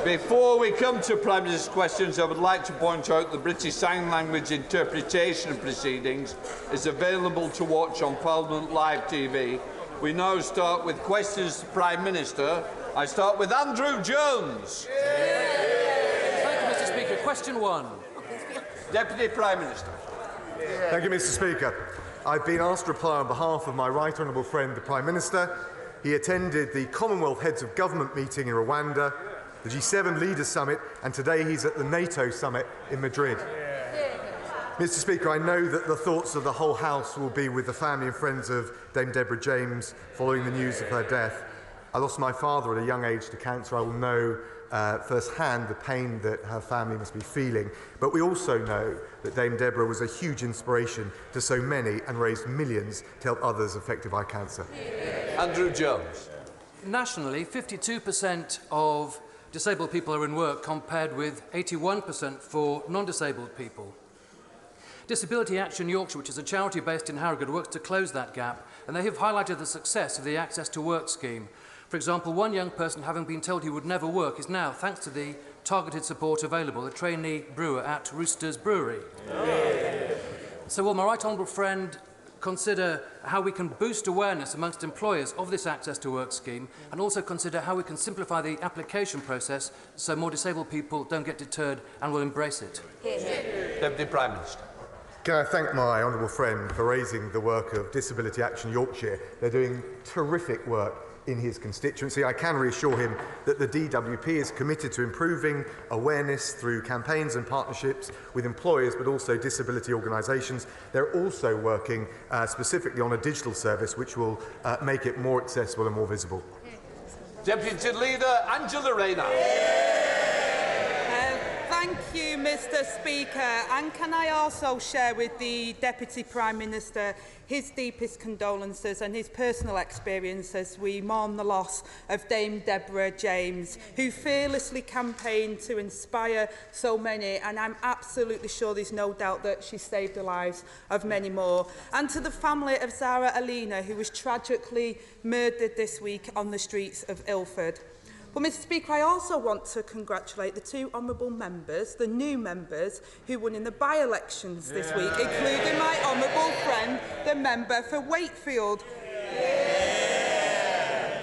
Before we come to Prime Minister's questions, I would like to point out the British Sign Language interpretation of proceedings is available to watch on Parliament Live TV. We now start with questions to the Prime Minister. I start with Andrew Jones. Thank you, Mr. Speaker. Question 1. Deputy Prime Minister. Thank you, Mr. Speaker. I've been asked to reply on behalf of my right honourable friend, the Prime Minister. He attended the Commonwealth Heads of Government meeting in Rwanda, the G7 Leaders Summit, and today he's at the Nato Summit in Madrid. Mr. Speaker, I know that the thoughts of the whole House will be with the family and friends of Dame Deborah James following the news of her death. I lost my father at a young age to cancer. I will know firsthand the pain that her family must be feeling. But we also know that Dame Deborah was a huge inspiration to so many and raised millions to help others affected by cancer. Andrew Jones. Nationally, 52% of disabled people are in work, compared with 81% for non-disabled people. Disability Action Yorkshire, which is a charity based in Harrogate, works to close that gap, and they have highlighted the success of the Access to Work scheme. For example, one young person, having been told he would never work, is now, thanks to the targeted support available, a trainee brewer at Roosters Brewery. So will my right honourable friend consider how we can boost awareness amongst employers of this Access to Work scheme, and also consider how we can simplify the application process so more disabled people don't get deterred and will embrace it? Deputy Prime Minister. Can I thank my honourable friend for raising the work of Disability Action Yorkshire? They're doing terrific work in his constituency. I can reassure him that the DWP is committed to improving awareness through campaigns and partnerships with employers, but also disability organisations. They're also working specifically on a digital service which will make it more accessible and more visible. Deputy Leader Ms Rayner. Thank you, Mr. Speaker. And can I also share with the Deputy Prime Minister his deepest condolences and his personal experience as we mourn the loss of Dame Deborah James, who fearlessly campaigned to inspire so many, and I'm absolutely sure there's no doubt that she saved the lives of many more. And to the family of Zara Alina, who was tragically murdered this week on the streets of Ilford. Well, Mr. Speaker, I also want to congratulate the two honourable members, the new members, who won in the by-elections this week, including my honourable friend, the member for Wakefield.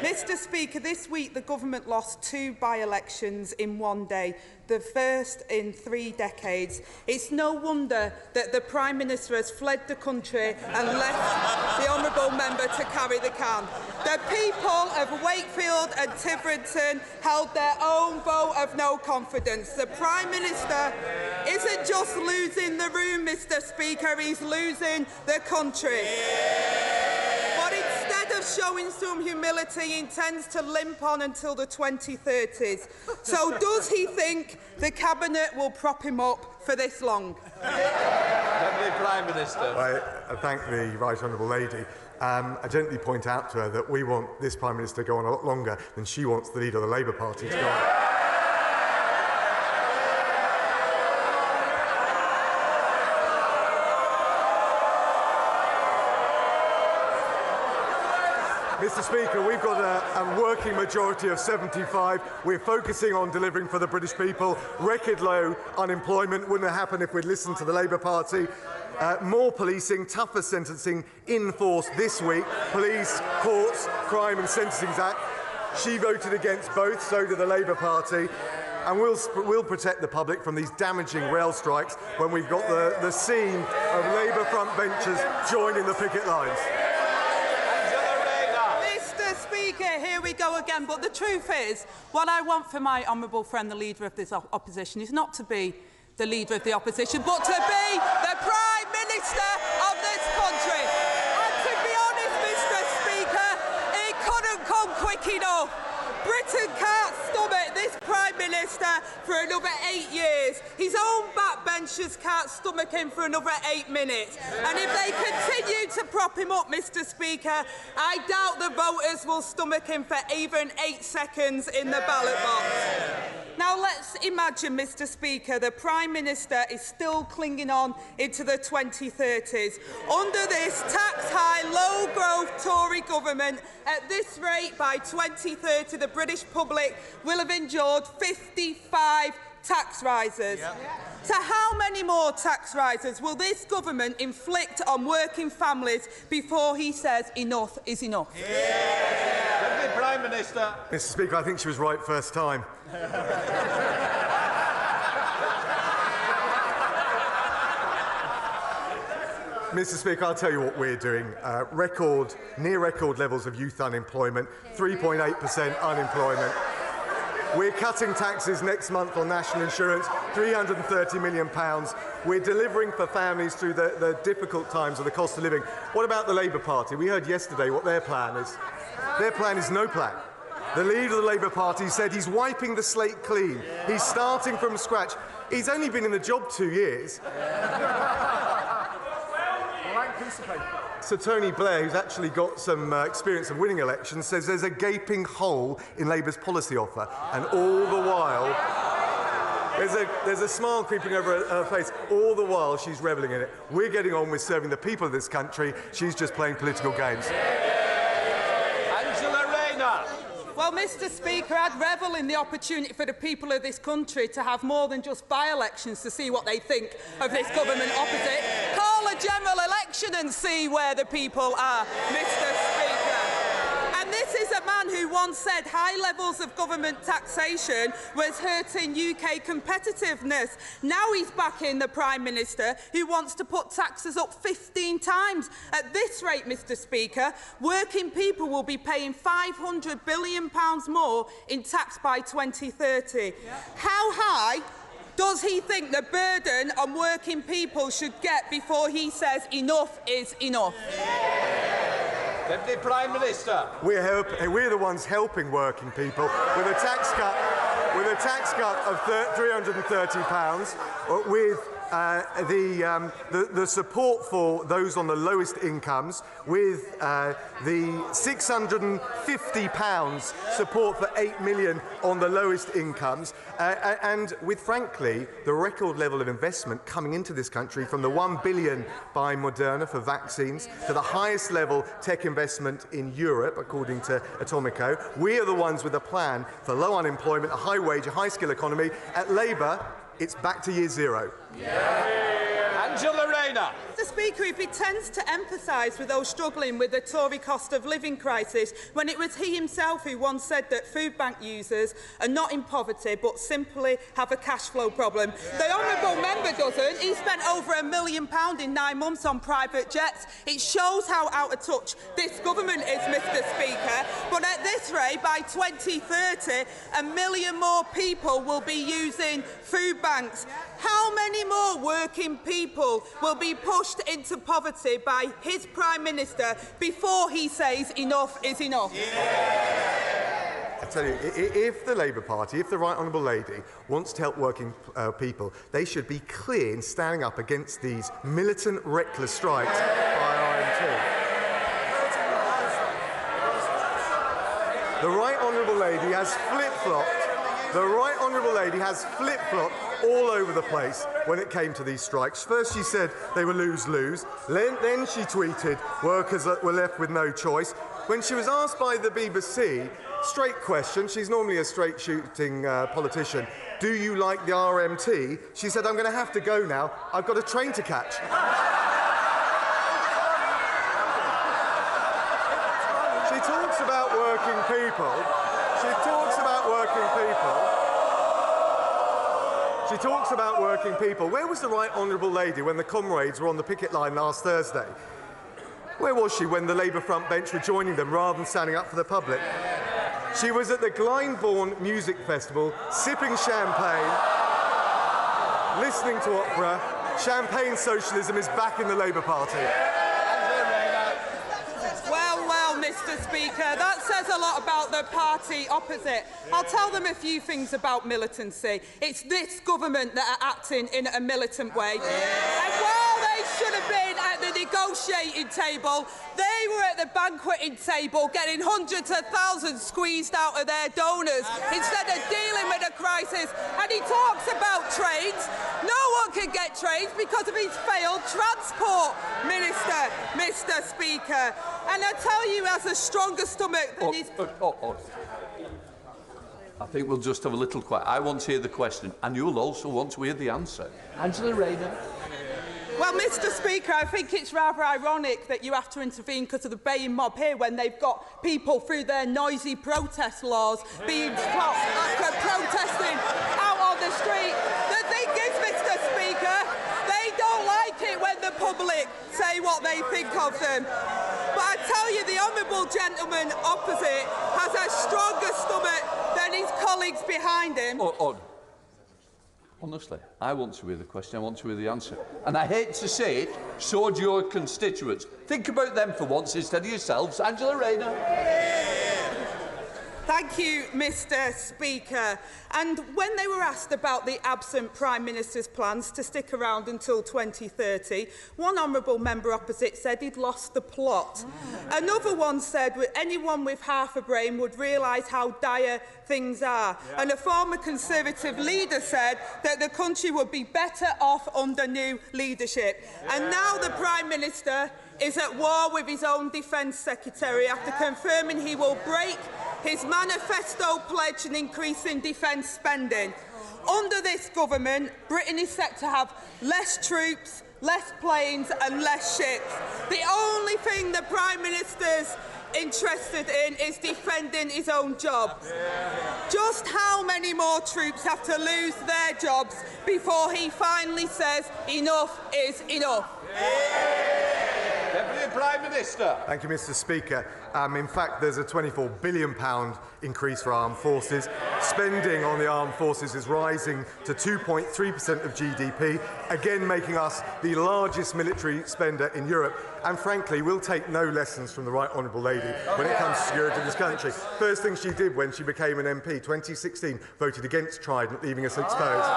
Mr. Speaker, this week the government lost 2 by-elections in one day, the first in 3 decades. It's no wonder that the Prime Minister has fled the country and left the honourable member to carry the can. The people of Wakefield and Tiverton held their own vote of no confidence. The Prime Minister isn't just losing the room, Mr. Speaker, he's losing the country. But instead of showing some humility, he intends to limp on until the 2030s. So does he think the Cabinet will prop him up for this long? Deputy Prime Minister. I thank the Right Honourable Lady. I gently point out to her that we want this Prime Minister to go on a lot longer than she wants the leader of the Labour Party to go on. Mr. Speaker, we've got a working majority of 75. We're focusing on delivering for the British people. Record low unemployment. Wouldn't have happened if we'd listened to the Labour Party. More policing, tougher sentencing in force this week. Police, Courts, Crime and Sentencing Act. She voted against both, so did the Labour Party. And we'll protect the public from these damaging rail strikes when we've got the scene of Labour front benchers joining the picket lines. Here we go again, but the truth is, what I want for my honourable friend, the Leader of this opposition, is not to be the Leader of the opposition, but to be the Prime Minister of this country. And to be honest, Mr. Speaker, it couldn't come quick enough. Britain can't stomach this Prime Minister for another 8 years. His own backbenchers can't stomach him for another 8 minutes. And if they continue to prop him up, Mr. Speaker, I doubt the voters will stomach him for even 8 seconds in the ballot box. Now let's imagine, Mr Speaker, the Prime Minister is still clinging on into the 2030s. Under this tax-high, low-growth Tory government, at this rate, by 2030, the British public will have endured 55 tax rises. Yep. So how many more tax rises will this government inflict on working families before he says enough is enough? Yeah. Prime Minister. Mr Speaker, I think she was right first time. Mr Speaker, I'll tell you what we're doing. Near record levels of youth unemployment, 3.8% unemployment. We're cutting taxes next month on national insurance, £330 million. We're delivering for families through the difficult times of the cost of living. What about the Labour Party? We heard yesterday what their plan is. Their plan is no plan. The leader of the Labour Party said he's wiping the slate clean. He's starting from scratch. He's only been in the job 2 years. Sir Tony Blair, who's actually got some experience of winning elections, says there's a gaping hole in Labour's policy offer, and all the while there's a smile creeping over her face. All the while she's revelling in it. We're getting on with serving the people of this country. She's just playing political games. Well, Mr Speaker, I'd revel in the opportunity for the people of this country to have more than just by-elections to see what they think of this government opposite. Call a general election and see where the people are, Mr Speaker. And this is a man who once said high levels of government taxation was hurting UK competitiveness. Now he's backing the Prime Minister who wants to put taxes up 15 times. At this rate, Mr Speaker, working people will be paying £500 billion more in tax by 2030. Yeah. How high does he think the burden on working people should get before he says enough is enough? Deputy Prime Minister. We're the ones helping working people with a tax cut of £330, with the support for those on the lowest incomes, with the £650 support for 8 million on the lowest incomes, and with, frankly, the record level of investment coming into this country, from the £1 billion by Moderna for vaccines to the highest level tech investment in Europe, according to Atomico. We are the ones with a plan for low unemployment, a high wage, a high skill economy. At Labour, it's back to year zero. Ms Rayner. Mr Speaker, he pretends to emphasise with those struggling with the Tory cost of living crisis when it was he himself who once said that food bank users are not in poverty but simply have a cash flow problem. The honourable member doesn't. He spent over £1 million in 9 months on private jets. It shows how out of touch this government is, Mr Speaker. But at this rate, by 2030, 1 million more people will be using food banks. How many more working people will be pushed into poverty by his Prime Minister before he says enough is enough? I tell you, if the Labour Party, if the Right Honourable Lady wants to help working people, they should be clear in standing up against these militant, reckless strikes by RMT. The Right Honourable Lady has flip-flopped. The Right Honourable Lady has flip-flopped all over the place when it came to these strikes. First she said they were lose-lose, then she tweeted workers were left with no choice. When she was asked by the BBC, straight question, she's normally a straight-shooting politician, do you like the RMT? She said, I'm going to have to go now, I've got a train to catch. She talks about working people. She talks about working people. Where was the Right Honourable Lady when the comrades were on the picket line last Thursday? Where was she when the Labour front bench were joining them rather than standing up for the public? She was at the Glyndebourne Music Festival, sipping champagne, listening to opera. Champagne socialism is back in the Labour Party. Well, Mr Speaker, that says a lot about the party opposite. I'll tell them a few things about militancy. It's this government that are acting in a militant way. And while they They should have been at the negotiating table. They were at the banqueting table getting hundreds of thousands squeezed out of their donors instead of dealing with the crisis. And he talks about trains. No one can get trains because of his failed transport minister, Mr. Speaker. And I tell you, he has a stronger stomach than his... I think we'll just have a little quiet. I want to hear the question, and you'll also want to hear the answer. Angela Rayner. Well, Mr. Speaker, I think it's rather ironic that you have to intervene because of the baying mob here when they've got people through their noisy protest laws being protesting out on the street. The thing is, Mr. Speaker, they don't like it when the public say what they think of them. But I tell you, the honourable gentleman opposite has a stronger stomach than his colleagues behind him. Honestly, I want to hear the question, I want to hear the answer. And I hate to say it, so do your constituents. Think about them for once instead of yourselves. Angela Rayner. Thank you, Mr. Speaker. And when they were asked about the absent Prime Minister's plans to stick around until 2030, one honourable member opposite said he'd lost the plot. Another one said anyone with half a brain would realise how dire things are. And a former Conservative leader said that the country would be better off under new leadership. And now the Prime Minister is at war with his own Defence Secretary after confirming he will break his manifesto pledge and increase in defence spending. Under this government, Britain is set to have less troops, less planes and less ships. The only thing the Prime Minister's interested in is defending his own job. Just how many more troops have to lose their jobs before he finally says enough is enough? Deputy Prime Minister. Thank you, Mr. Speaker. In fact, there's a £24 billion increase for armed forces. Spending on the armed forces is rising to 2.3% of GDP, again making us the largest military spender in Europe. And frankly, we'll take no lessons from the Right Honourable Lady when it comes to security in this country. First thing she did when she became an MP, 2016, voted against Trident, leaving us exposed.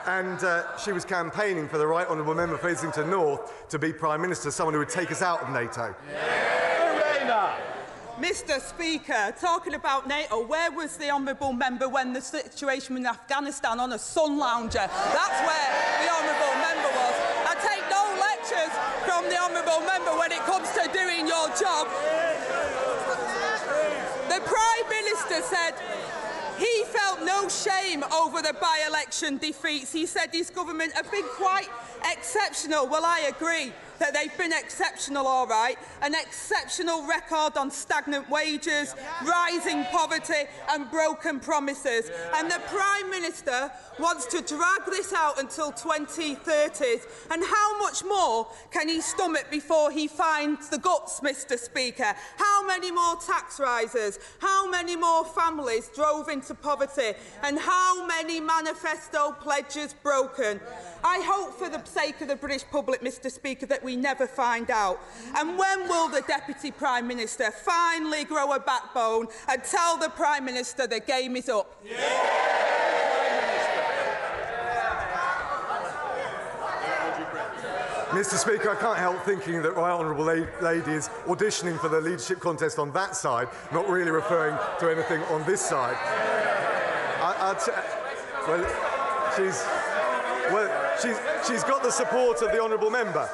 And she was campaigning for the Right Honourable Member for Islington North to be Prime Minister, someone who would take us out of NATO. Mr. Speaker, talking about NATO, where was the honourable member when the situation in Afghanistan on a sun lounger? That's where the honourable member was. I take no lectures from the honourable member when it comes to doing your job. The Prime Minister said he felt no shame over the by-election defeats. He said his government have been quite exceptional. Well, I agree that they've been exceptional, all right. An exceptional record on stagnant wages, rising poverty and broken promises. And the Prime Minister wants to drag this out until 2030s. And how much more can he stomach before he finds the guts, Mr. Speaker? How many more tax rises? How many more families drove into poverty? And how many manifesto pledges broken? I hope for the sake of the British public, Mr. Speaker, that we never find out. And when will the Deputy Prime Minister finally grow a backbone and tell the Prime Minister the game is up? Mr. Speaker, I can't help thinking that Right Honourable Lady is auditioning for the leadership contest on that side, not really referring to anything on this side. She's got the support of the honourable member.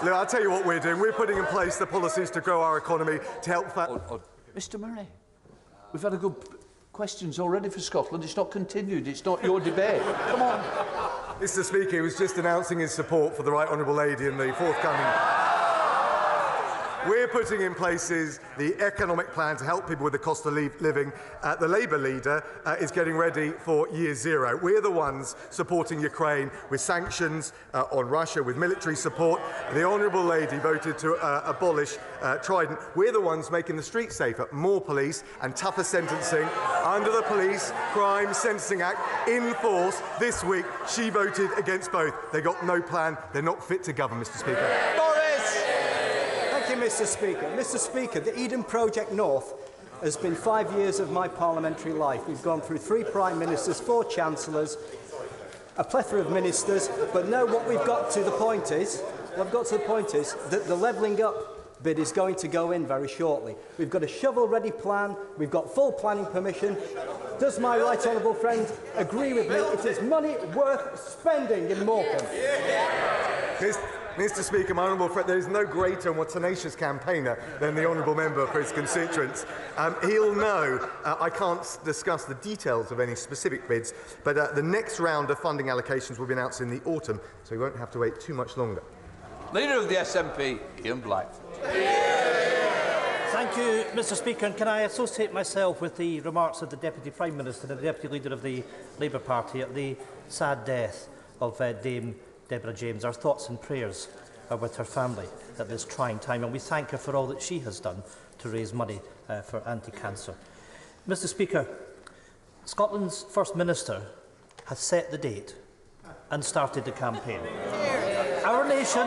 Look, I'll tell you what we're doing. We're putting in place the policies to grow our economy, to help... Mr Murray, we've had a good questions already for Scotland. It's not continued. It's not your debate. Come on. Mr. Speaker, he was just announcing his support for the Right Honourable Lady in the forthcoming... We're putting in place the economic plan to help people with the cost of living. The Labour leader is getting ready for year zero. We're the ones supporting Ukraine with sanctions on Russia, with military support. The Honourable Lady voted to abolish Trident. We're the ones making the streets safer, more police and tougher sentencing under the Police Crime Sentencing Act in force this week. She voted against both. They got no plan. They're not fit to govern, Mr. Speaker. Mr. Speaker. Mr. Speaker, the Eden Project North has been 5 years of my parliamentary life. We've gone through 3 Prime Ministers, 4 Chancellors, a plethora of ministers, but no, what we've got to the point is, that the levelling up bid is going to go in very shortly. We've got a shovel-ready plan, we've got full planning permission. Does my right honourable friend agree with me? It is money worth spending in Morecambe. Mr. Speaker, my honourable friend, there is no greater and more tenacious campaigner than the honourable member for his constituents. He'll know I can't discuss the details of any specific bids, but the next round of funding allocations will be announced in the autumn, so we won't have to wait too much longer. Leader of the SNP, Ian Black. Thank you, Mr. Speaker. And can I associate myself with the remarks of the Deputy Prime Minister and the Deputy Leader of the Labour Party at the sad death of Dame Deborah James. Our thoughts and prayers are with her family at this trying time, and we thank her for all that she has done to raise money for anti-cancer. Mr. Speaker, Scotland's First Minister has set the date and started the campaign. Our nation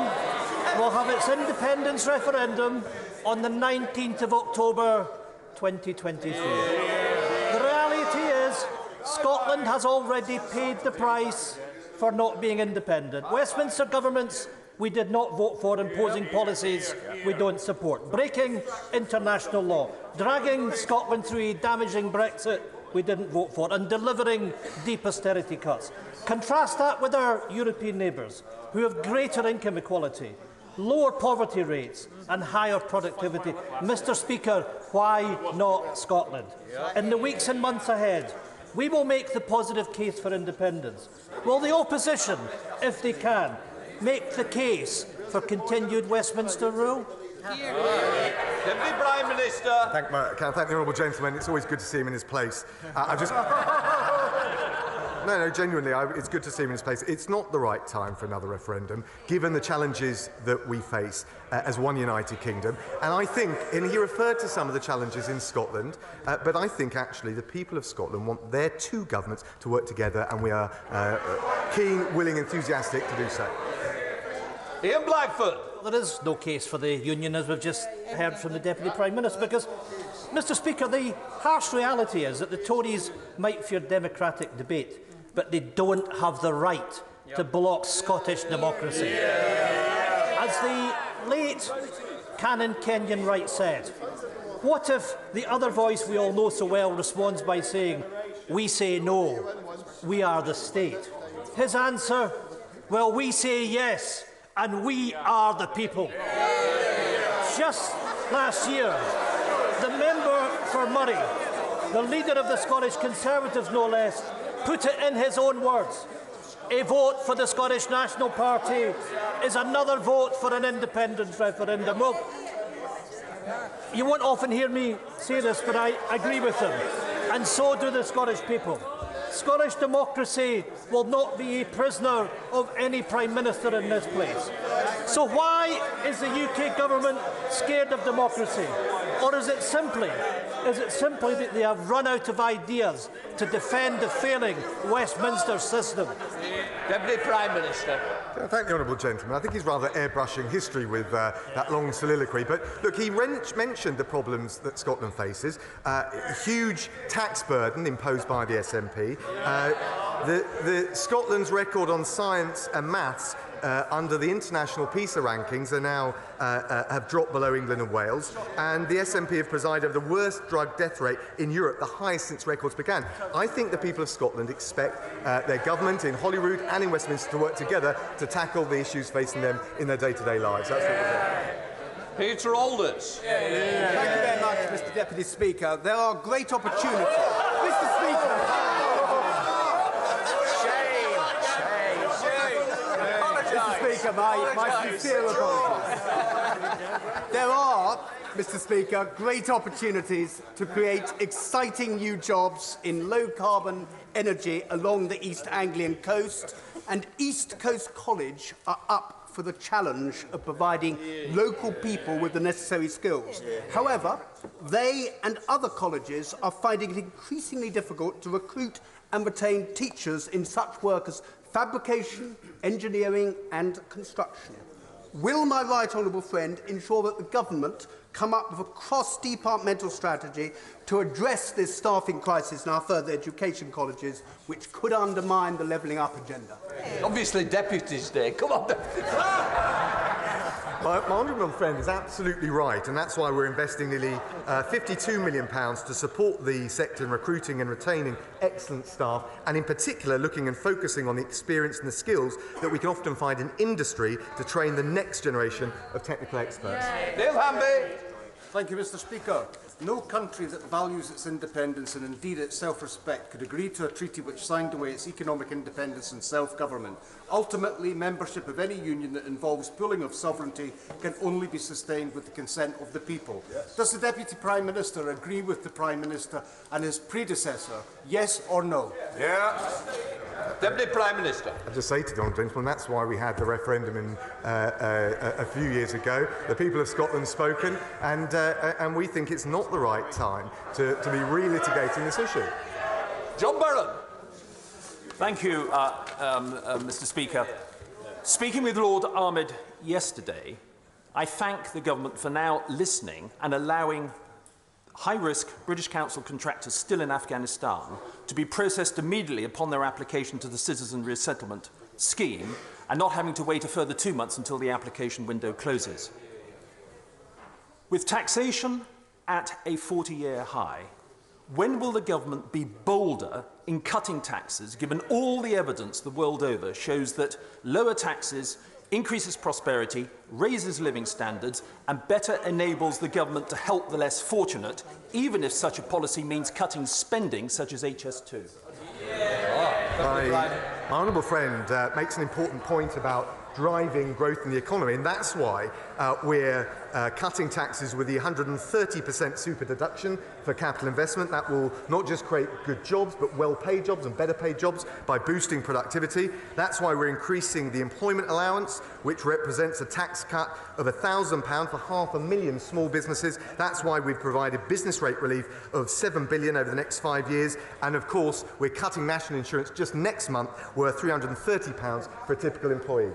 will have its independence referendum on the 19th of October 2023. The reality is Scotland has already paid the price for not being independent. Westminster governments we did not vote for, imposing policies we don't support, breaking international law, dragging Scotland through a damaging Brexit we didn't vote for, and delivering deep austerity cuts. Contrast that with our European neighbours, who have greater income equality, lower poverty rates and higher productivity. Mr. Speaker, why not Scotland? In the weeks and months ahead, we will make the positive case for independence. Will the opposition, if they can, make the case for continued Westminster rule? Deputy Prime Minister. Can I thank the honourable gentleman? It's always good to see him in his place. No, genuinely, it's good to see him in his place. It's not the right time for another referendum, given the challenges that we face as one united kingdom. And I think, and he referred to some of the challenges in Scotland, but I think actually the people of Scotland want their two governments to work together, and we are keen, willing, enthusiastic to do so. Ian Blackford. There is no case for the union, as we've just heard from the Deputy Prime Minister, because, Mr. Speaker, the harsh reality is that the Tories might fear democratic debate, but they don't have the right to block Scottish democracy. As the late Canon Kenyon Wright said, what if the other voice we all know so well responds by saying, "We say no, we are the state"? His answer, well, we say yes, and we are the people. Just last year, the member for Murray, the leader of the Scottish Conservatives no less, put it in his own words: a vote for the Scottish National Party is another vote for an independence referendum. Well, you won't often hear me say this, but I agree with him, and so do the Scottish people. Scottish democracy will not be a prisoner of any Prime Minister in this place. So why is the UK government scared of democracy? Or is it simply that they have run out of ideas to defend the failing Westminster system? Deputy Prime Minister. Thank the honourable gentleman. I think he's rather airbrushing history with that long soliloquy. But look, he mentioned the problems that Scotland faces. Huge tax burden imposed by the SNP. Scotland's record on science and maths under the international PISA rankings are now have dropped below England and Wales, and the SNP have presided over the worst drug death rate in Europe, the highest since records began. I think the people of Scotland expect their government in Holyrood and in Westminster to work together to tackle the issues facing them in their day-to-day lives. That's what we're doing. Peter Alders. Thank you very much, Mr. Deputy Speaker. There are great opportunities. Mr. Speaker. My sincere apologies. There are, Mr. Speaker, great opportunities to create exciting new jobs in low-carbon energy along the East Anglian coast, and East Coast College are up for the challenge of providing local people with the necessary skills. However, they and other colleges are finding it increasingly difficult to recruit and retain teachers in such work as fabrication, engineering and construction. Will my right honourable friend ensure that the government come up with a cross-departmental strategy to address this staffing crisis in our further education colleges, which could undermine the levelling up agenda? Obviously, Deputies Day. Come on, My honourable friend is absolutely right, and that's why we're investing nearly £52 million to support the sector in recruiting and retaining excellent staff, and in particular looking and focusing on the experience and the skills that we can often find in industry to train the next generation of technical experts. Neil Hamby. Thank you, Mr. Speaker. No country that values its independence and indeed its self-respect could agree to a treaty which signed away its economic independence and self-government. Ultimately, membership of any union that involves pooling of sovereignty can only be sustained with the consent of the people. Yes. Does the Deputy Prime Minister agree with the Prime Minister and his predecessor? Yes or no? Yeah. Deputy Prime Minister. I just say to the honourable gentleman, that's why we had the referendum a few years ago. The people of Scotland spoken, and we think it's not the right time to be relitigating this issue. John Burren. Thank you, Mr. Speaker. Speaking with Lord Ahmed yesterday, I thank the government for now listening and allowing high-risk British Council contractors still in Afghanistan to be processed immediately upon their application to the Citizen Resettlement Scheme and not having to wait a further 2 months until the application window closes. With taxation at a 40-year high, when will the government be bolder in cutting taxes, given all the evidence the world over shows that lower taxes increases prosperity, raises living standards, and better enables the government to help the less fortunate, even if such a policy means cutting spending such as HS2? My honourable friend makes an important point about driving growth in the economy, and that's why we're cutting taxes with the 130% super deduction for capital investment. That will not just create good jobs, but well-paid jobs and better paid jobs by boosting productivity. That's why we're increasing the employment allowance, which represents a tax cut of £1,000 for 500,000 small businesses. That's why we've provided business rate relief of £7 billion over the next 5 years. And of course, we're cutting national insurance just next month worth £330 for a typical employee.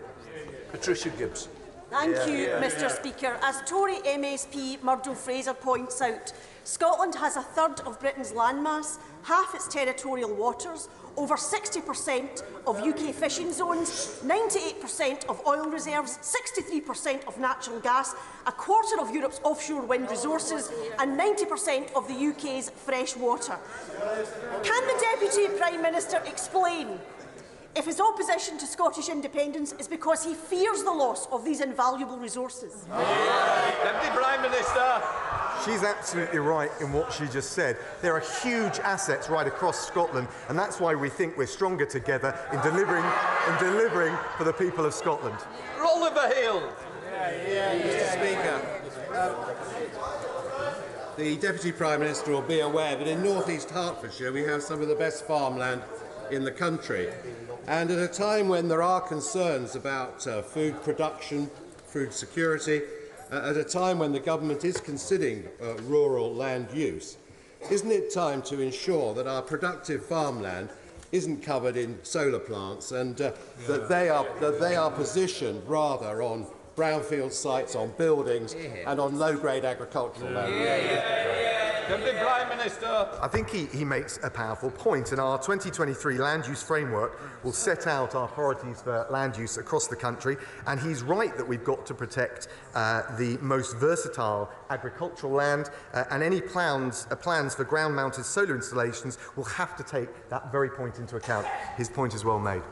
Patricia Gibbs. Thank you, Mr. Speaker. As Tory MSP Murdo Fraser points out, Scotland has a third of Britain's landmass, half its territorial waters, over 60% of UK fishing zones, 98% of oil reserves, 63% of natural gas, a quarter of Europe's offshore wind resources, and 90% of the UK's fresh water. Can the Deputy Prime Minister explain if his opposition to Scottish independence is because he fears the loss of these invaluable resources? Deputy Prime Minister. She's absolutely right in what she just said. There are huge assets right across Scotland, and that's why we think we're stronger together in delivering for the people of Scotland. Oliver Hill. Mr. Speaker, the Deputy Prime Minister will be aware that in North East Hertfordshire we have some of the best farmland in the country. And at a time when there are concerns about food production, food security, at a time when the government is considering rural land use, isn't it time to ensure that our productive farmland isn't covered in solar plants and that they are positioned rather on brownfield sites, on buildings and on low-grade agricultural land? Deputy Prime Minister. I think he makes a powerful point, and our 2023 land use framework will set out our priorities for land use across the country, and he's right that we've got to protect the most versatile agricultural land, and any plans for ground-mounted solar installations will have to take that very point into account. His point is well made.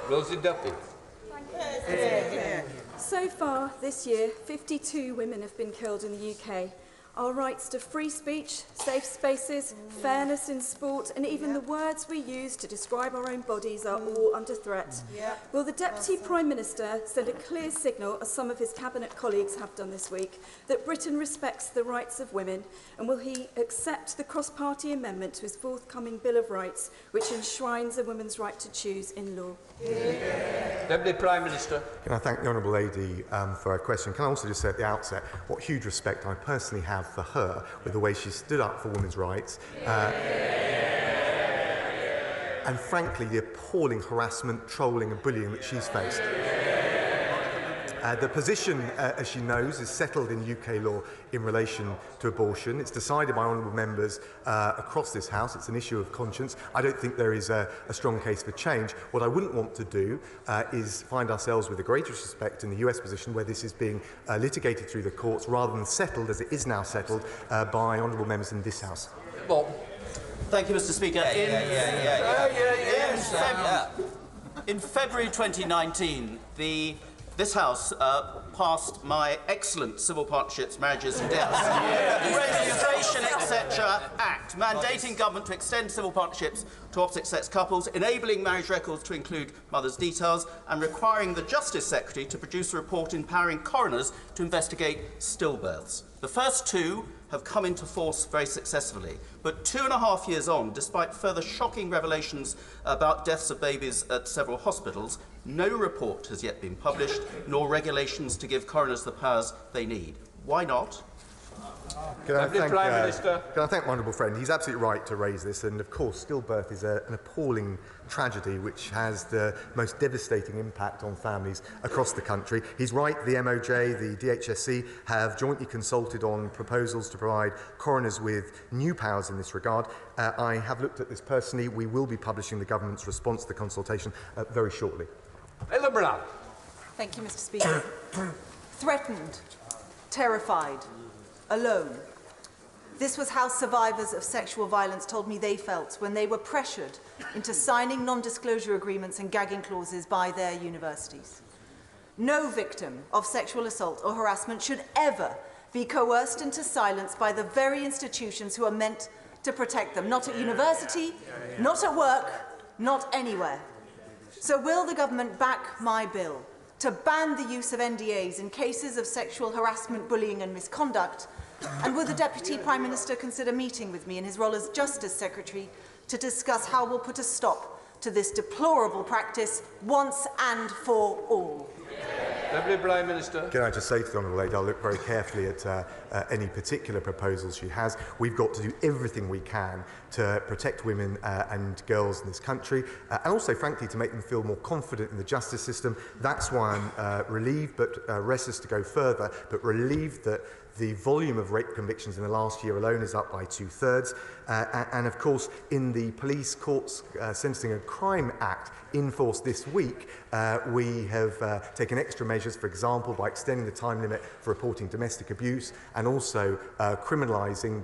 Rosie Duffy. So far this year, 52 women have been killed in the UK. Our rights to free speech, safe spaces, fairness in sport, and even the words we use to describe our own bodies are all under threat. Will the Deputy Prime Minister send a clear signal, as some of his Cabinet colleagues have done this week, that Britain respects the rights of women, and will he accept the cross-party amendment to his forthcoming Bill of Rights, which enshrines a woman's right to choose in law? Deputy Prime Minister. Can I thank the Honourable Lady for her question? Can I also just say at the outset what huge respect I personally have for her with the way she stood up for women's rights and frankly the appalling harassment, trolling and bullying that she's faced. The position, as she knows, is settled in UK law in relation to abortion. It's decided by honourable members across this House. It's an issue of conscience. I don't think there is a strong case for change. What I wouldn't want to do is find ourselves with the greatest respect in the US position where this is being litigated through the courts rather than settled, as it is now settled, by honourable members in this House. Bob. Thank you, Mr. Speaker. In February 2019, this House passed my excellent Civil Partnerships, Marriages and Deaths Registration, etc. Act, mandating government to extend civil partnerships to opposite-sex couples, enabling marriage records to include mothers' details, and requiring the Justice Secretary to produce a report empowering coroners to investigate stillbirths. The first two have come into force very successfully, but 2.5 years on, despite further shocking revelations about deaths of babies at several hospitals, no report has yet been published, nor regulations to give coroners the powers they need. Why not? Can I thank my honourable friend? He's absolutely right to raise this, and of course stillbirth is an appalling tragedy which has the most devastating impact on families across the country. He's right, the MOJ, the DHSC have jointly consulted on proposals to provide coroners with new powers in this regard. I have looked at this personally. We will be publishing the government's response to the consultation very shortly. Thank you, Mr. Speaker. Threatened, terrified, alone. This was how survivors of sexual violence told me they felt when they were pressured into signing non-disclosure agreements and gagging clauses by their universities. No victim of sexual assault or harassment should ever be coerced into silence by the very institutions who are meant to protect them. Not at university, not at work, not anywhere. So will the government back my bill to ban the use of NDAs in cases of sexual harassment, bullying and misconduct? And will the Deputy Prime Minister consider meeting with me in his role as Justice Secretary to discuss how we'll put a stop to this deplorable practice once and for all? Deputy Prime Minister. Can I just say to the Honourable Lady, I'll look very carefully at any particular proposals she has. We've got to do everything we can to protect women and girls in this country, and also, frankly, to make them feel more confident in the justice system. That's why I'm relieved, but restless to go further, but relieved that the volume of rape convictions in the last year alone is up by 2/3. And of course, in the Police Courts Sentencing and Crime Act in force this week, we have taken extra measures, for example, by extending the time limit for reporting domestic abuse and also criminalising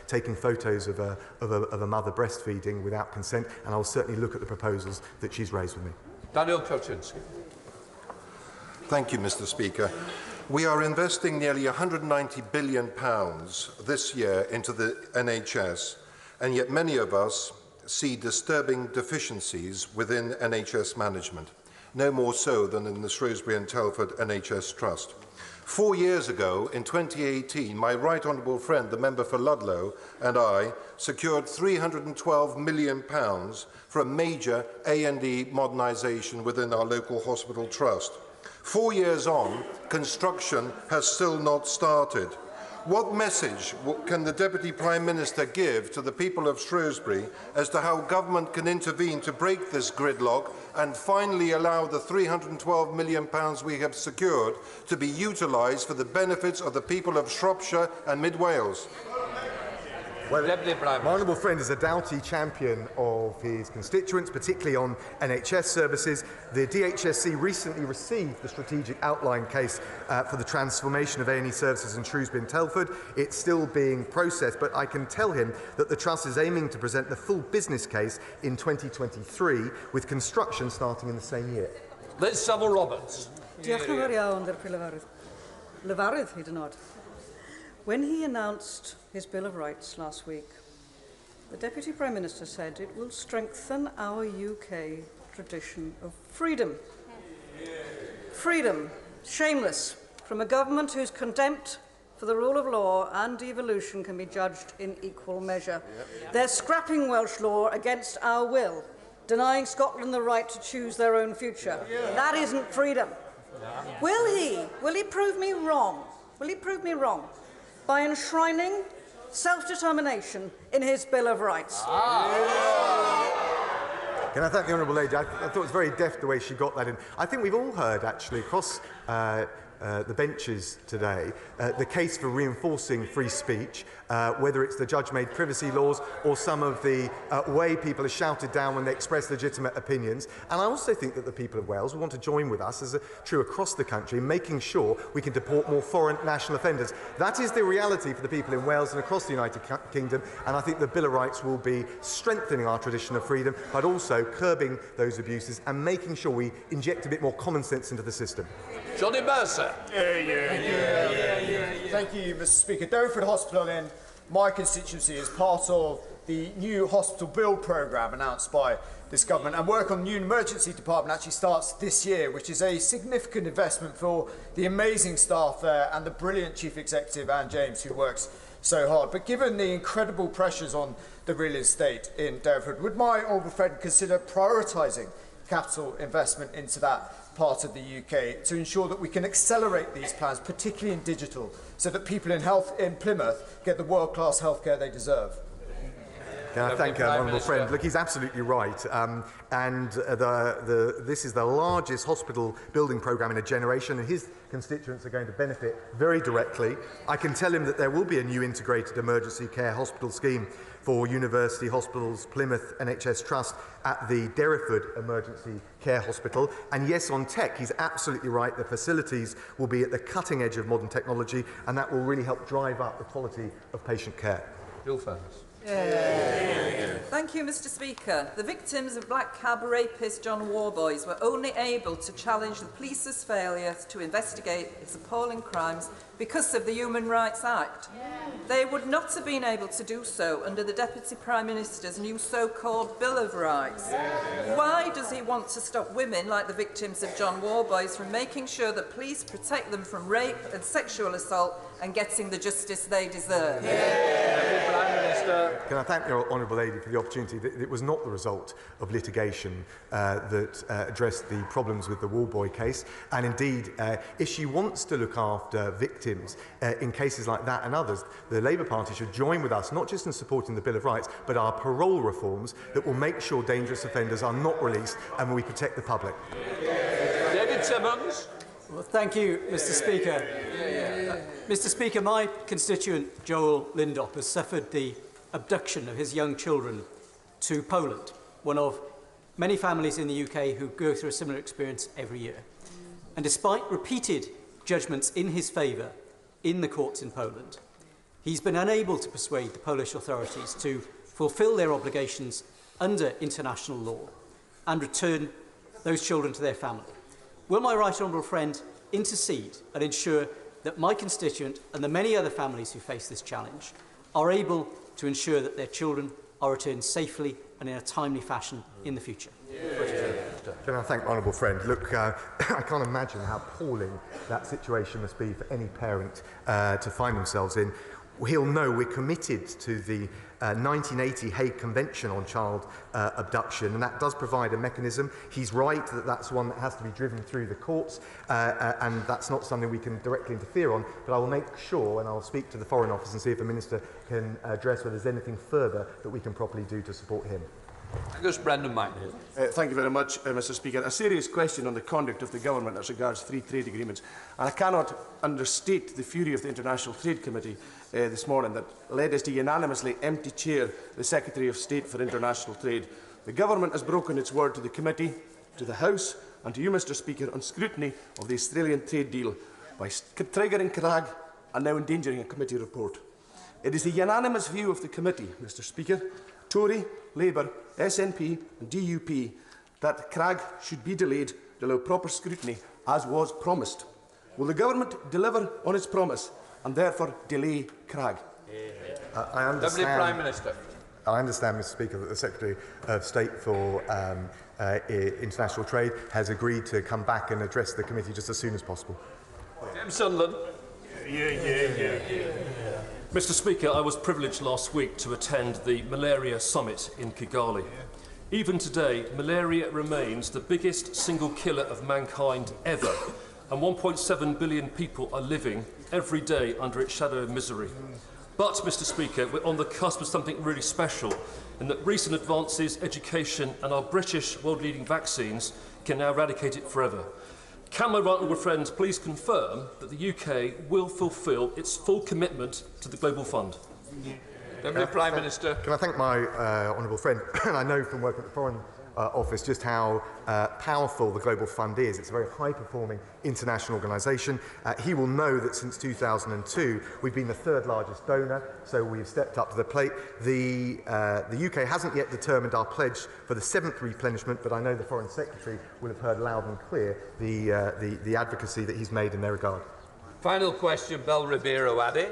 taking photos of a mother breastfeeding without consent. And I'll certainly look at the proposals that she's raised with me. Daniel Kaczynski. Thank you, Mr. Speaker. We are investing nearly £190 billion this year into the NHS, and yet many of us see disturbing deficiencies within NHS management, no more so than in the Shrewsbury and Telford NHS Trust. 4 years ago, in 2018, my right honourable friend, the member for Ludlow, and I secured £312 million for a major A&E modernisation within our local hospital trust. 4 years on, construction has still not started. What message can the Deputy Prime Minister give to the people of Shrewsbury as to how government can intervene to break this gridlock and finally allow the £312 million we have secured to be utilised for the benefits of the people of Shropshire and Mid Wales? Well, my honourable friend is a doughty champion of his constituents, particularly on NHS services. The DHSC recently received the strategic outline case for the transformation of A&E services in Shrewsbury and Telford. It's still being processed, but I can tell him that the Trust is aiming to present the full business case in 2023, with construction starting in the same year. Liz Savile-Roberts. When he announced his Bill of Rights last week, the Deputy Prime Minister said it will strengthen our UK tradition of freedom. Freedom, shameless, from a government whose contempt for the rule of law and devolution can be judged in equal measure. They're scrapping Welsh law against our will, denying Scotland the right to choose their own future. That isn't freedom. Will he prove me wrong? Will he prove me wrong by enshrining self-determination in his Bill of Rights? Can I thank the Honourable Lady? I thought it was very deft the way she got that in. I think we've all heard, actually, across the benches today, the case for reinforcing free speech, whether it's the judge-made privacy laws or some of the way people are shouted down when they express legitimate opinions. And I also think that the people of Wales will want to join with us, as true across the country, making sure we can deport more foreign national offenders. That is the reality for the people in Wales and across the United Kingdom, and I think the Bill of Rights will be strengthening our tradition of freedom, but also curbing those abuses and making sure we inject a bit more common sense into the system. Johnny Mercer. Thank you, Mr. Speaker. Derriford Hospital in my constituency is part of the new hospital build programme announced by this government, and work on the new emergency department actually starts this year, which is a significant investment for the amazing staff there and the brilliant Chief Executive, Anne James, who works so hard. But given the incredible pressures on the real estate in Derriford, would my honourable friend consider prioritising capital investment into that part of the UK to ensure that we can accelerate these plans, particularly in digital, so that people in Plymouth get the world-class healthcare they deserve? Can I thank our honourable friend? Look, he's absolutely right. This is the largest hospital building programme in a generation, and his constituents are going to benefit very directly. I can tell him that there will be a new integrated emergency care hospital scheme for University Hospitals Plymouth NHS Trust at the Derriford Emergency Care Hospital. And yes, on tech, he's absolutely right. The facilities will be at the cutting edge of modern technology, and that will really help drive up the quality of patient care. Bill Furness. Thank you, Mr. Speaker. The victims of black cab rapist John Warboys were only able to challenge the police's failure to investigate its appalling crimes because of the Human Rights Act. They would not have been able to do so under the Deputy Prime Minister's new so-called Bill of Rights. Why does he want to stop women like the victims of John Warboys from making sure that police protect them from rape and sexual assault and getting the justice they deserve? Can I thank the Honourable Lady for the opportunity? It was not the result of litigation that addressed the problems with the Warboy case. And indeed, if she wants to look after victims in cases like that and others, the Labour Party should join with us, not just in supporting the Bill of Rights, but our parole reforms that will make sure dangerous offenders are not released and we protect the public. David Simmons. Well, thank you, Mr. Speaker. Mr. Speaker, my constituent, Joel Lindop, has suffered the abduction of his young children to Poland, one of many families in the UK who go through a similar experience every year. And despite repeated judgments in his favour in the courts in Poland, he's been unable to persuade the Polish authorities to fulfil their obligations under international law and return those children to their family. Will my right honourable friend intercede and ensure that my constituent and the many other families who face this challenge are able to ensure that their children are returned safely and in a timely fashion in the future? Can I thank the honourable friend? Look, I can't imagine how appalling that situation must be for any parent to find themselves in. He'll know we're committed to the 1980 Hague Convention on Child Abduction, and that does provide a mechanism. He's right that that's one that has to be driven through the courts, and that's not something we can directly interfere on, but I will make sure, and I'll speak to the Foreign Office and see if the Minister can address whether there's anything further that we can properly do to support him. Brendan Mack. Thank you very much, Mr. Speaker. A serious question on the conduct of the government as regards free trade agreements. And I cannot understate the fury of the International Trade Committee this morning that led us to unanimously empty chair the Secretary of State for International Trade. The government has broken its word to the committee, to the House and to you, Mr. Speaker, on scrutiny of the Australian trade deal by triggering Crag and now endangering a committee report. It is the unanimous view of the committee, Mr. Speaker, Tory, Labour, SNP and DUP, that Crag should be delayed to allow proper scrutiny, as was promised. Will the government deliver on its promise and therefore delay Crag? I understand, Deputy Prime Minister. I understand, Mr. Speaker, that the Secretary of State for International Trade has agreed to come back and address the committee just as soon as possible. James Sunderland. Mr. Speaker, I was privileged last week to attend the Malaria Summit in Kigali. Even today, malaria remains the biggest single killer of mankind ever, and 1.7 billion people are living every day under its shadow of misery. But, Mr Speaker, we're on the cusp of something really special, in that recent advances, education and our British world-leading vaccines can now eradicate it forever. Can my right honourable friends please confirm that the UK will fulfil its full commitment to the Global Fund? Deputy Prime Minister. Can I thank my honourable friend? And I know from working at the Foreign Office just how powerful the Global Fund is. It's a very high-performing international organisation. He will know that since 2002 we've been the third largest donor, so we've stepped up to the plate. The UK hasn't yet determined our pledge for the 7th replenishment, but I know the Foreign Secretary will have heard loud and clear the advocacy that he's made in their regard. Final question, Bel Ribeiro Addy.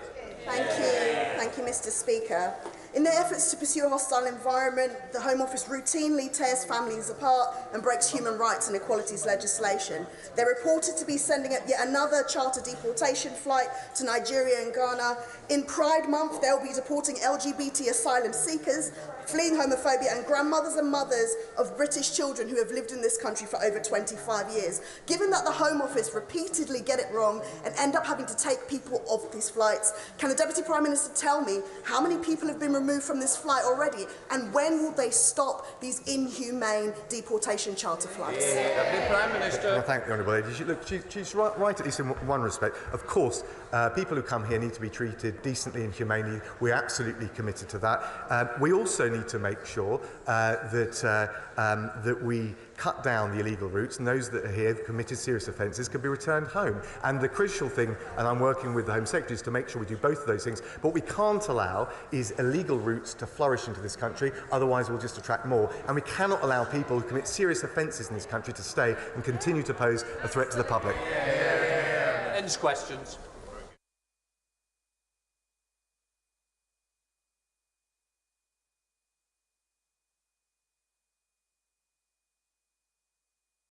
Thank you, Mr. Speaker. In their efforts to pursue a hostile environment, the Home Office routinely tears families apart and breaks human rights and equalities legislation. They're reported to be sending up yet another charter deportation flight to Nigeria and Ghana. In Pride Month, they'll be deporting LGBT asylum seekers, fleeing homophobia, and grandmothers and mothers of British children who have lived in this country for over 25 years. Given that the Home Office repeatedly get it wrong and end up having to take people off these flights, can the Deputy Prime Minister tell me how many people have been removed from this flight already, and when will they stop these inhumane deportation charter flights? Deputy Prime Minister. I thank the honourable lady. She's right at least in one respect. Of course, people who come here need to be treated decently and humanely. We're absolutely committed to that. We also need to make sure that we cut down the illegal routes, and those that are here who've committed serious offences can be returned home. And the crucial thing, and I'm working with the Home Secretary, is to make sure we do both of those things. But what we can't allow is illegal routes to flourish into this country, otherwise we'll just attract more. And we cannot allow people who commit serious offences in this country to stay and continue to pose a threat to the public. Ends questions.